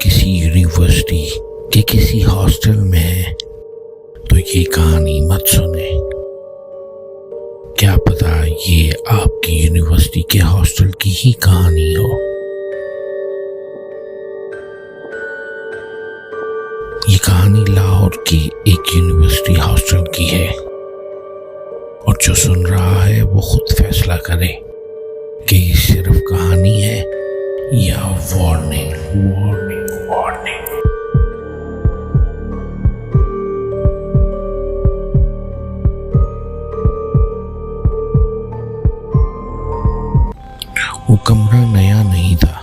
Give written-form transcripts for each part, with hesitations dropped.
किसी यूनिवर्सिटी के किसी हॉस्टल में हैं तो ये कहानी मत सुने। क्या पता ये आपकी यूनिवर्सिटी के हॉस्टल की ही कहानी हो। ये कहानी लाहौर की एक यूनिवर्सिटी हॉस्टल की है और जो सुन रहा है वो खुद फैसला करे कि ये सिर्फ कहानी है या वार्निंग। Warning warning. वो कमरा नया नहीं था,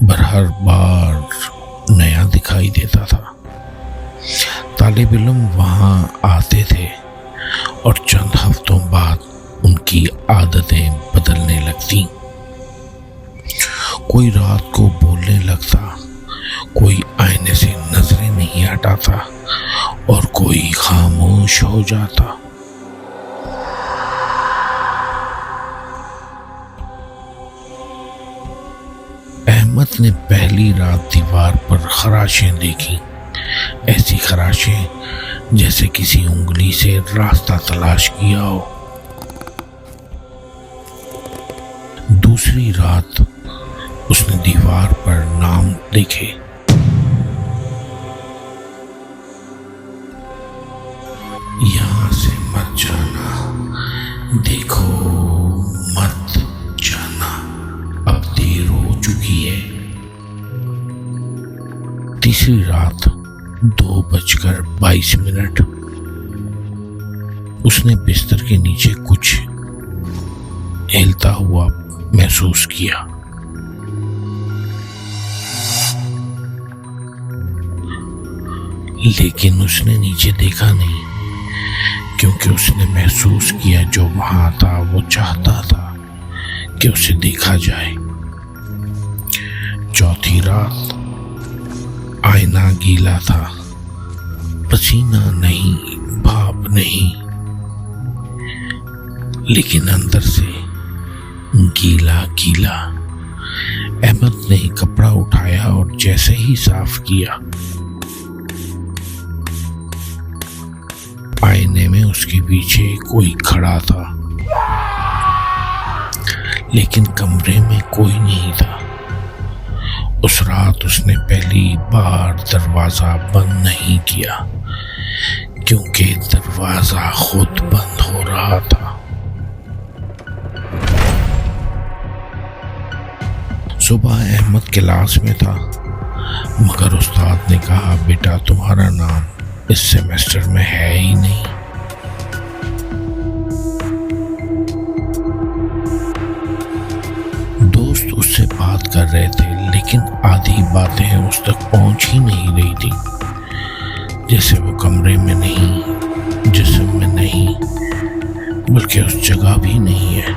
पर हर बार नया दिखाई देता था। तालिब इल्म वहां आते थे और चंद हफ्तों बाद उनकी आदतें बदलने लगती। कोई रात को बोलने लगता, कोई आईने से नजरें नहीं हटाता और कोई खामोश हो जाता। अहमद ने पहली रात दीवार पर खराशें देखी, ऐसी खराशें जैसे किसी उंगली से रास्ता तलाश किया हो। दूसरी रात उसने दीवार पर नाम लिखे। यहां से मत जाना, देखो मत जाना, अब देर हो चुकी है। तीसरी रात 2:22 उसने बिस्तर के नीचे कुछ हिलता हुआ महसूस किया। लेकिन उसने नीचे देखा नहीं, क्योंकि उसने महसूस किया जो वहां था वो चाहता था कि उसे देखा जाए। चौथी रात आईना गीला था, पसीना नहीं, भाप नहीं, लेकिन अंदर से गीला गीला। अहमद ने कपड़ा उठाया और जैसे ही साफ किया, आईने में उसके पीछे कोई खड़ा था, लेकिन कमरे में कोई नहीं था। उस रात उसने पहली बार दरवाजा बंद नहीं किया, क्योंकि दरवाजा खुद बंद हो रहा था। सुबह अहमद क्लास में था, मगर उस्ताद ने कहा, बेटा तुम्हारा नाम इस सेमेस्टर में है ही नहीं। दोस्त उससे बात कर रहे थे, लेकिन आधी बातें उस तक पहुंच ही नहीं रही थी। जैसे वो कमरे में नहीं, जिस्म में नहीं, बल्कि उस जगह भी नहीं है।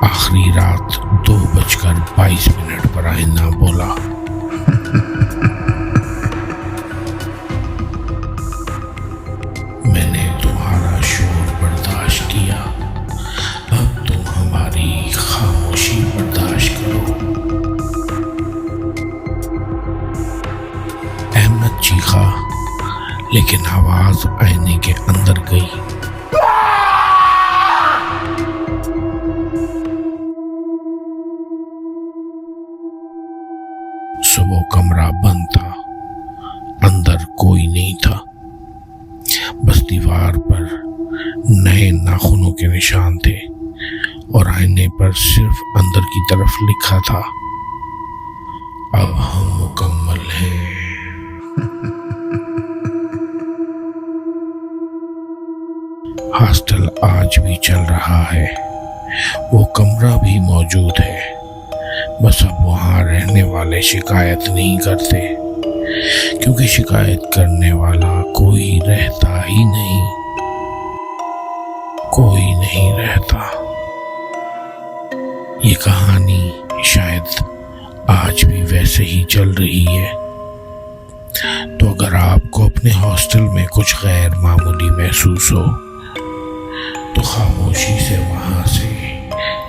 आखिरी रात 2:22 पर आईना बोला, मैंने तुम्हारा शोर बर्दाश्त किया, अब तुम हमारी खामोशी बर्दाश्त करो। अहमद चीखा, लेकिन आवाज आईने के अंदर गई। वो कमरा बंद था, अंदर कोई नहीं था। बस दीवार पर नए नाखूनों के निशान थे और आईने पर सिर्फ अंदर की तरफ लिखा था, अब हम मुकम्मल हैं। हॉस्टल आज भी चल रहा है, वो कमरा भी मौजूद है, बस अब वहां रहने वाले शिकायत नहीं करते, क्योंकि शिकायत करने वाला कोई रहता ही नहीं, कोई नहीं रहता। ये कहानी शायद आज भी वैसे ही चल रही है। तो अगर आपको अपने हॉस्टल में कुछ गैर मामूली महसूस हो तो खामोशी से वहां से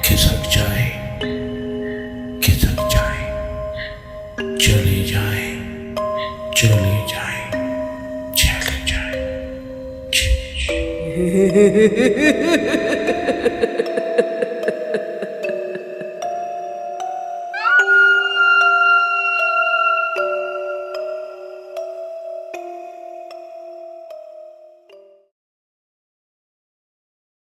खिसक जाए, खिसक जाए। चले जाए, चले जाए।